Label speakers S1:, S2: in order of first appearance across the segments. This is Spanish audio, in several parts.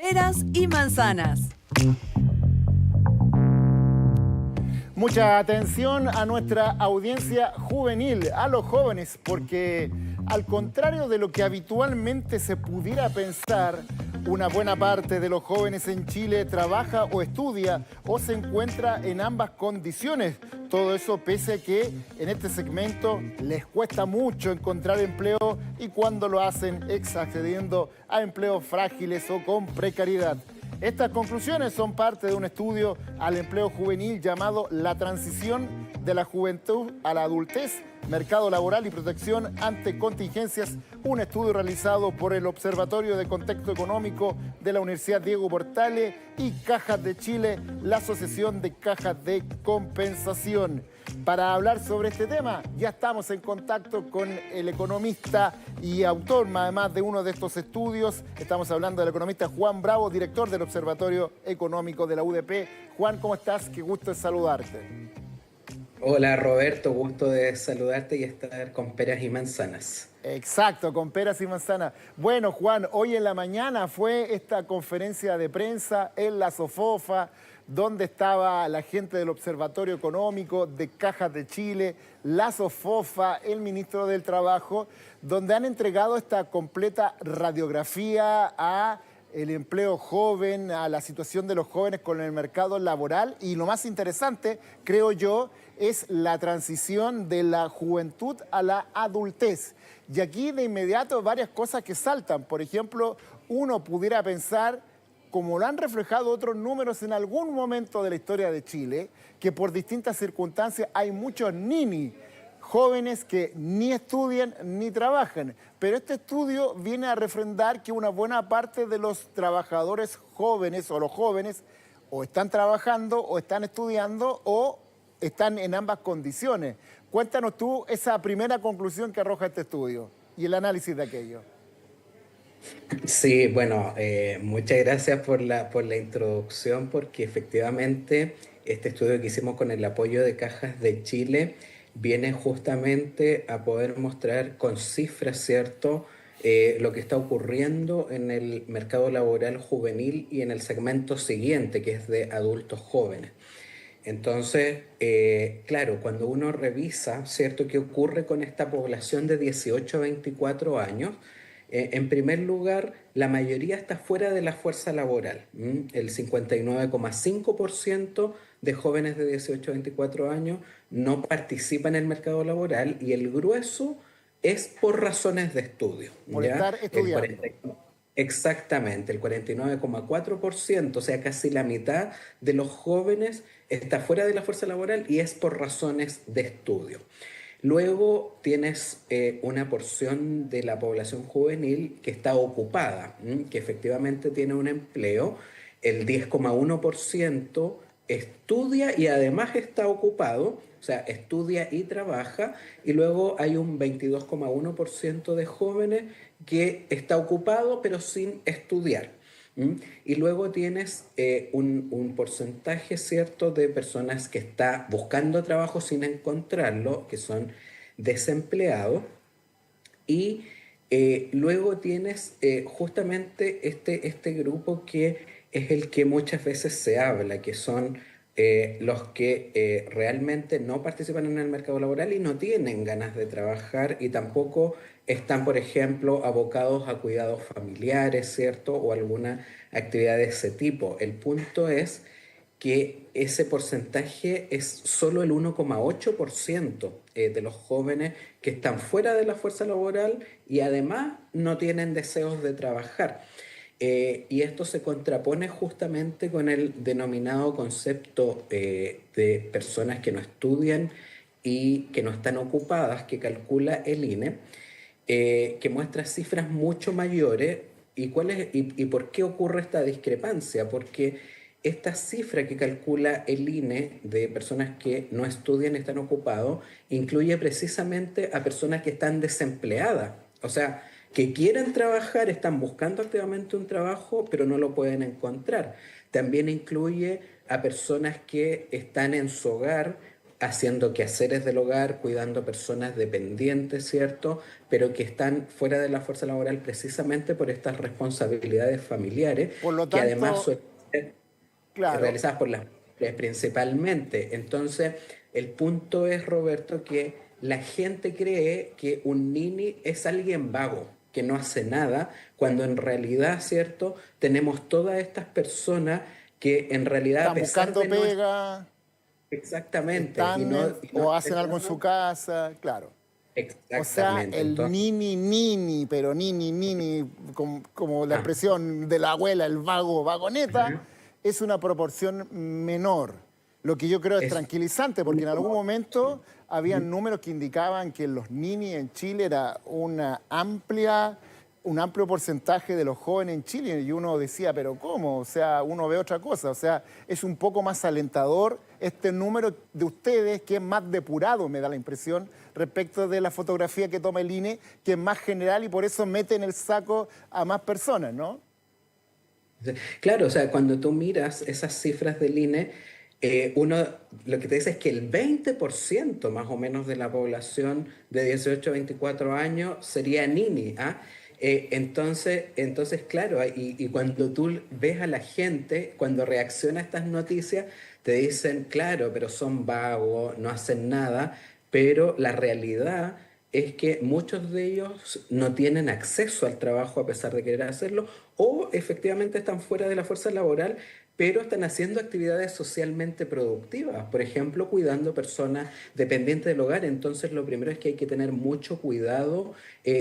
S1: Peras y manzanas.
S2: Mucha atención a nuestra audiencia juvenil, a los jóvenes, porque al contrario de lo que habitualmente se pudiera pensar, una buena parte de los jóvenes en Chile trabaja o estudia o se encuentra en ambas condiciones. Todo eso pese a que en este segmento les cuesta mucho encontrar empleo y cuando lo hacen accediendo a empleos frágiles o con precariedad. Estas conclusiones son parte de un estudio al empleo juvenil llamado La transición de la juventud a la adultez, mercado laboral y protección ante contingencias, un estudio realizado por el Observatorio de Contexto Económico de la Universidad Diego Portales y Cajas de Chile, la Asociación de Cajas de Compensación. Para hablar sobre este tema, ya estamos en contacto con el economista y autor, además de uno de estos estudios. Estamos hablando del economista Juan Bravo, director del Observatorio Económico de la UDP. Juan, ¿cómo estás? Qué gusto de saludarte.
S3: Hola Roberto, gusto de saludarte y estar con peras y manzanas.
S2: Exacto, con peras y manzanas. Bueno, Juan, hoy en la mañana fue esta conferencia de prensa en la SOFOFA, donde estaba la gente del Observatorio Económico, de Cajas de Chile, la SOFOFA, el ministro del Trabajo, donde han entregado esta completa radiografía a el empleo joven, a la situación de los jóvenes con el mercado laboral y lo más interesante, creo yo, es la transición de la juventud a la adultez. Y aquí de inmediato varias cosas que saltan. Por ejemplo, uno pudiera pensar, como lo han reflejado otros números en algún momento de la historia de Chile, que por distintas circunstancias hay muchos ninis, jóvenes que ni estudian ni trabajan. Pero este estudio viene a refrendar que una buena parte de los trabajadores jóvenes o los jóvenes o están trabajando o están estudiando o están en ambas condiciones. Cuéntanos tú esa primera conclusión que arroja este estudio y el análisis de aquello.
S3: Sí, bueno, muchas gracias por la introducción, porque efectivamente este estudio que hicimos con el apoyo de Cajas de Chile viene justamente a poder mostrar con cifras, ¿cierto?, lo que está ocurriendo en el mercado laboral juvenil y en el segmento siguiente, que es de adultos jóvenes. Entonces, claro, cuando uno revisa, ¿cierto?, qué ocurre con esta población de 18 a 24 años, en primer lugar, la mayoría está fuera de la fuerza laboral. El 59,5% de jóvenes de 18 a 24 años no participa en el mercado laboral y el grueso es por razones de estudio.
S2: Por
S3: ¿ya?
S2: estar estudiando.
S3: Exactamente, el 49,4%, o sea, casi la mitad de los jóvenes está fuera de la fuerza laboral y es por razones de estudio. Luego tienes una porción de la población juvenil que está ocupada, que efectivamente tiene un empleo. El 10,1% estudia y además está ocupado, o sea, estudia y trabaja. Y luego hay un 22,1% de jóvenes que está ocupado pero sin estudiar. Y luego tienes un porcentaje, ¿cierto?, de personas que está buscando trabajo sin encontrarlo, que son desempleados. Y luego tienes justamente este grupo que es el que muchas veces se habla, que son los que realmente no participan en el mercado laboral y no tienen ganas de trabajar y tampoco están, por ejemplo, abocados a cuidados familiares, ¿cierto? O alguna actividad de ese tipo. El punto es que ese porcentaje es solo el 1,8% de los jóvenes que están fuera de la fuerza laboral y además no tienen deseos de trabajar. Y esto se contrapone justamente con el denominado concepto de personas que no estudian y que no están ocupadas, que calcula el INE, que muestra cifras mucho mayores. ¿Y por qué ocurre esta discrepancia? Porque esta cifra que calcula el INE de personas que no estudian y están ocupados incluye precisamente a personas que están desempleadas. O sea, que quieren trabajar, están buscando activamente un trabajo, pero no lo pueden encontrar. También incluye a personas que están en su hogar haciendo quehaceres del hogar, cuidando personas dependientes, ¿cierto? Pero que están fuera de la fuerza laboral precisamente por estas responsabilidades familiares,
S2: Por lo
S3: que además
S2: tanto,
S3: suelen ser
S2: claro,
S3: realizadas por las mujeres principalmente. Entonces, el punto es, Roberto, que la gente cree que un nini es alguien vago, que no hace nada, cuando en realidad, ¿cierto? Tenemos todas estas personas que en realidad, a
S2: están
S3: pesar
S2: buscando
S3: de no
S2: pega,
S3: exactamente,
S2: están
S3: y no
S2: o hacen
S3: hacer
S2: algo en su
S3: nada,
S2: casa, claro. O sea,
S3: exactamente.
S2: el
S3: Entonces,
S2: nini nini, pero nini nini, como la
S3: ah,
S2: expresión de la abuela, el vago, vagoneta,
S3: ajá,
S2: es una proporción menor. Lo que yo creo es
S3: es
S2: tranquilizante, porque en
S3: mucho
S2: algún
S3: más.
S2: momento habían
S3: Ujú.
S2: números que indicaban que los nini en Chile era un amplio porcentaje de los jóvenes en Chile. Y uno decía, pero ¿cómo? O sea, uno ve otra cosa. O sea, es un poco más alentador este número de ustedes, que es más depurado, me da la impresión, respecto de la fotografía que toma el INE, que es más general y por eso mete en el saco a más personas, ¿no?
S3: Sí. Claro, o sea, cuando tú miras esas cifras del INE, uno lo que te dice es que el 20% más o menos de la población de 18 a 24 años sería nini, ¿ah? Entonces, claro, y cuando tú ves a la gente, cuando reacciona a estas noticias, te dicen, claro, pero son vagos, no hacen nada, pero la realidad es que muchos de ellos no tienen acceso al trabajo a pesar de querer hacerlo, o efectivamente están fuera de la fuerza laboral, pero están haciendo actividades socialmente productivas, por ejemplo, cuidando personas dependientes del hogar. Entonces, lo primero es que hay que tener mucho cuidado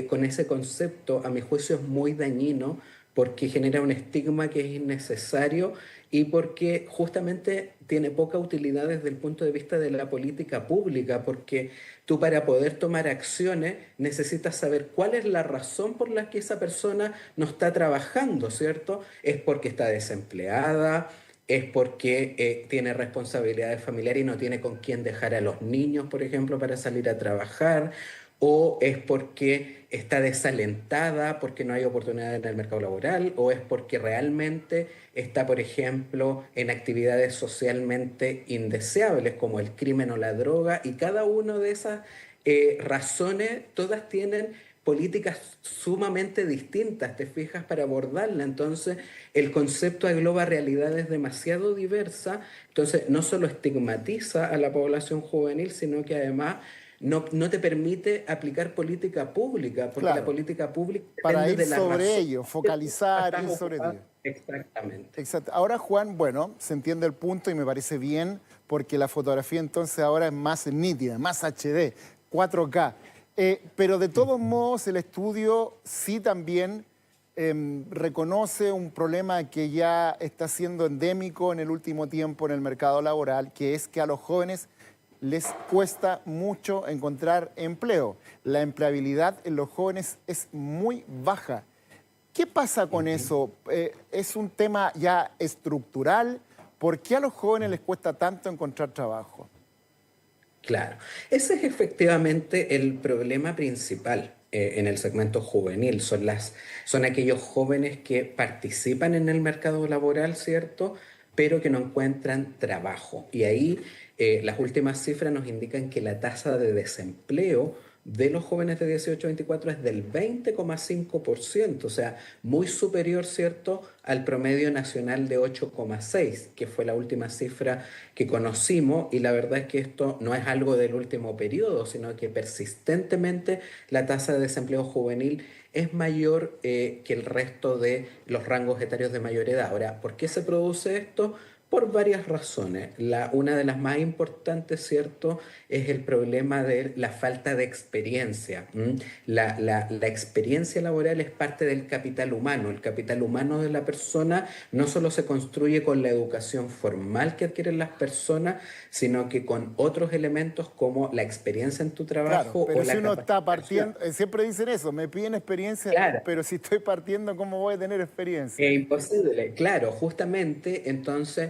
S3: con ese concepto. A mi juicio es muy dañino porque genera un estigma que es innecesario y porque justamente tiene poca utilidad desde el punto de vista de la política pública, porque tú para poder tomar acciones necesitas saber cuál es la razón por la que esa persona no está trabajando, ¿cierto? Es porque está desempleada, es porque tiene responsabilidades familiares y no tiene con quién dejar a los niños, por ejemplo, para salir a trabajar, o es porque está desalentada, porque no hay oportunidad en el mercado laboral, o es porque realmente está, por ejemplo, en actividades socialmente indeseables como el crimen o la droga, y cada una de esas razones, todas tienen políticas sumamente distintas, te fijas, para abordarla. Entonces, el concepto engloba realidades demasiado diversas, entonces no solo estigmatiza a la población juvenil, sino que además no te permite aplicar política pública, porque la
S2: Claro,
S3: política pública
S2: para
S3: depende
S2: ir
S3: de la
S2: sobre
S3: razón
S2: ello,
S3: que tú
S2: focalizar,
S3: estás
S2: ir sobre ello.
S3: ocupada. Exactamente.
S2: Exacto. Ahora, Juan, bueno, se entiende el punto y me parece bien porque la fotografía entonces ahora es más nítida, más HD, 4K. Pero de todos modos, el estudio sí también reconoce un problema que ya está siendo endémico en el último tiempo en el mercado laboral, que es que a los jóvenes les cuesta mucho encontrar empleo. La empleabilidad en los jóvenes es muy baja. ¿Qué pasa con eso? ¿Es un tema ya estructural? ¿Por qué a los jóvenes les cuesta tanto encontrar trabajo?
S3: Claro, ese es efectivamente el problema principal en el segmento juvenil. Son aquellos jóvenes que participan en el mercado laboral, ¿cierto? Pero que no encuentran trabajo. Y ahí las últimas cifras nos indican que la tasa de desempleo de los jóvenes de 18 a 24 es del 20,5%, o sea, muy superior, ¿cierto?, al promedio nacional de 8,6, que fue la última cifra que conocimos, y la verdad es que esto no es algo del último periodo, sino que persistentemente la tasa de desempleo juvenil es mayor que el resto de los rangos etarios de mayor edad. Ahora, ¿por qué se produce esto? Por varias razones. Una de las más importantes, ¿cierto?, es el problema de la falta de experiencia. ¿M? La experiencia laboral es parte del capital humano. El capital humano de la persona no solo se construye con la educación formal que adquieren las personas, sino que con otros elementos como la experiencia en tu
S2: Claro,
S3: trabajo o
S2: pero si
S3: la
S2: uno está
S3: capacitación.
S2: partiendo, siempre dicen eso, me piden experiencia,
S3: Claro.
S2: pero si estoy partiendo, ¿cómo voy a tener experiencia?
S3: Es imposible, claro, justamente entonces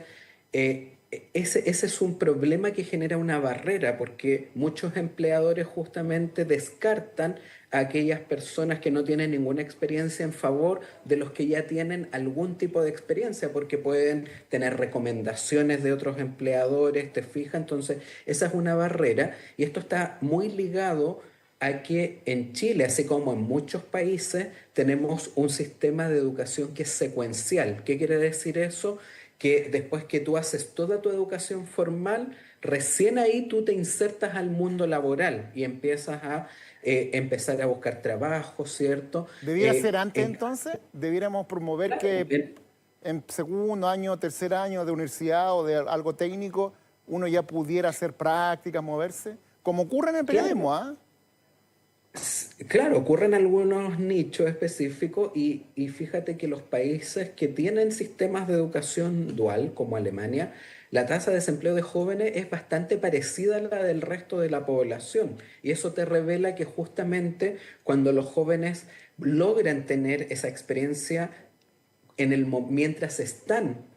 S3: ese es un problema que genera una barrera, porque muchos empleadores justamente descartan a aquellas personas que no tienen ninguna experiencia en favor de los que ya tienen algún tipo de experiencia, porque pueden tener recomendaciones de otros empleadores, ¿te fijas? Entonces, esa es una barrera y esto está muy ligado a que en Chile, así como en muchos países, tenemos un sistema de educación que es secuencial. ¿Qué quiere decir eso? Que después que tú haces toda tu educación formal, recién ahí tú te insertas al mundo laboral y empiezas a empezar a buscar trabajo, ¿cierto?
S2: ¿Debiera ser antes
S3: En-
S2: entonces? ¿Debiéramos promover
S3: claro,
S2: que en segundo año, tercer año de universidad o de algo técnico uno ya pudiera hacer prácticas, moverse? Como ocurre en el
S3: claro.
S2: periodismo, ¿ah?
S3: Claro, ocurren algunos nichos específicos y fíjate que los países que tienen sistemas de educación dual, como Alemania, la tasa de desempleo de jóvenes es bastante parecida a la del resto de la población. Y eso te revela que justamente cuando los jóvenes logran tener esa experiencia mientras están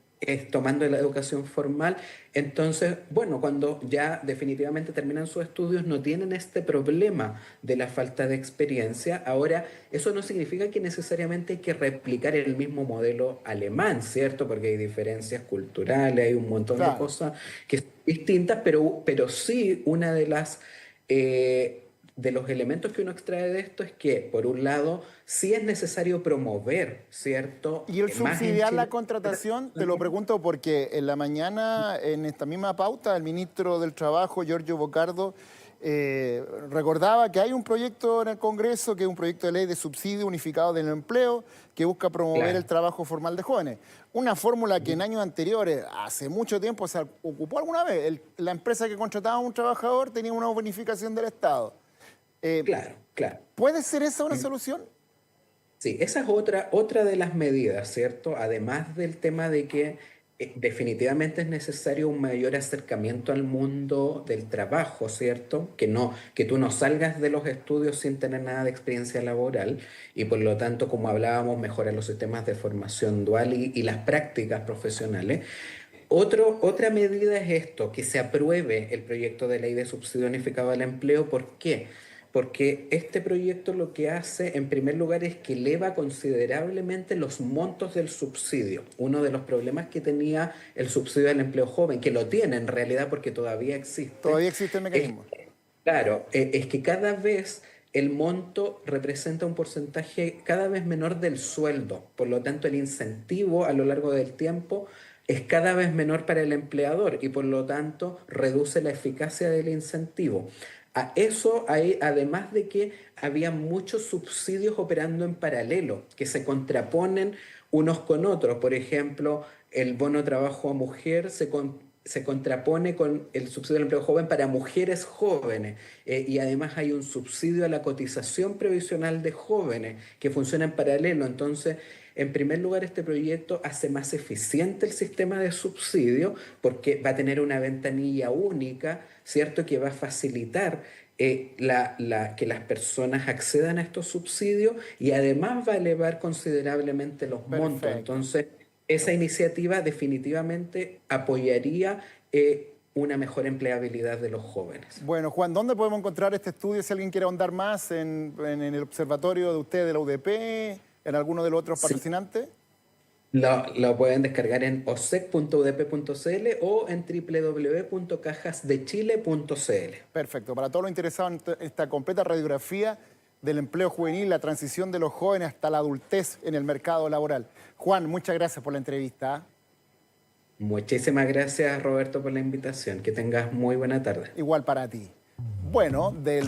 S3: tomando la educación formal, entonces, bueno, cuando ya definitivamente terminan sus estudios, no tienen este problema de la falta de experiencia. Ahora, eso no significa que necesariamente hay que replicar el mismo modelo alemán, ¿cierto? Porque hay diferencias culturales, hay un montón de
S2: Claro.
S3: cosas que son distintas, pero sí una de las... de los elementos que uno extrae de esto es que, por un lado, sí es necesario promover, ¿cierto?
S2: Y el
S3: Más en
S2: subsidiar la
S3: Chile.
S2: contratación, te lo pregunto porque en la mañana, en esta misma pauta, el ministro del Trabajo, Giorgio Bocardo, recordaba que hay un proyecto en el Congreso, que es un proyecto de ley de subsidio unificado del empleo, que busca promover el
S3: Claro.
S2: trabajo formal de jóvenes. Una fórmula que en años anteriores, hace mucho tiempo, se ocupó alguna vez. La empresa que contrataba a un trabajador tenía una bonificación del Estado. Eh,
S3: Claro, claro.
S2: ¿Puede ser esa una solución?
S3: Sí, esa es otra de las medidas, ¿cierto? Además del tema de que definitivamente es necesario un mayor acercamiento al mundo del trabajo, ¿cierto? Que tú no salgas de los estudios sin tener nada de experiencia laboral y por lo tanto, como hablábamos, mejorar los sistemas de formación dual y las prácticas profesionales. Otra medida es esto, que se apruebe el proyecto de ley de subsidio unificado al empleo. ¿Por qué? Porque este proyecto lo que hace, en primer lugar, es que eleva considerablemente los montos del subsidio. Uno de los problemas que tenía el subsidio al empleo joven, que lo tiene en realidad porque todavía existe,
S2: Todavía existe el
S3: es,
S2: mecanismo.
S3: claro, es que cada vez el monto representa un porcentaje cada vez menor del sueldo. Por lo tanto, el incentivo a lo largo del tiempo es cada vez menor para el empleador y por lo tanto reduce la eficacia del incentivo. A eso hay, además de que había muchos subsidios operando en paralelo, que se contraponen unos con otros. Por ejemplo, el bono trabajo a mujer se contrapone con el subsidio al empleo joven para mujeres jóvenes. Y además hay un subsidio a la cotización previsional de jóvenes que funciona en paralelo. Entonces, en primer lugar, este proyecto hace más eficiente el sistema de subsidio porque va a tener una ventanilla única, ¿cierto? Que va a facilitar que las personas accedan a estos subsidios y además va a elevar considerablemente los montos.
S2: Perfecto.
S3: Entonces, esa iniciativa definitivamente apoyaría una mejor empleabilidad de los jóvenes.
S2: Bueno, Juan, ¿dónde podemos encontrar este estudio si alguien quiere ahondar más en el observatorio de usted de la UDP, en alguno de los otros
S3: Sí.
S2: patrocinantes?
S3: Lo pueden descargar en osec.udp.cl o en www.cajasdechile.cl.
S2: Perfecto. Para todos los interesados en esta completa radiografía del empleo juvenil, la transición de los jóvenes hasta la adultez en el mercado laboral. Juan, muchas gracias por la entrevista.
S3: Muchísimas gracias, Roberto, por la invitación. Que tengas muy buena tarde.
S2: Igual para ti. Bueno, de lo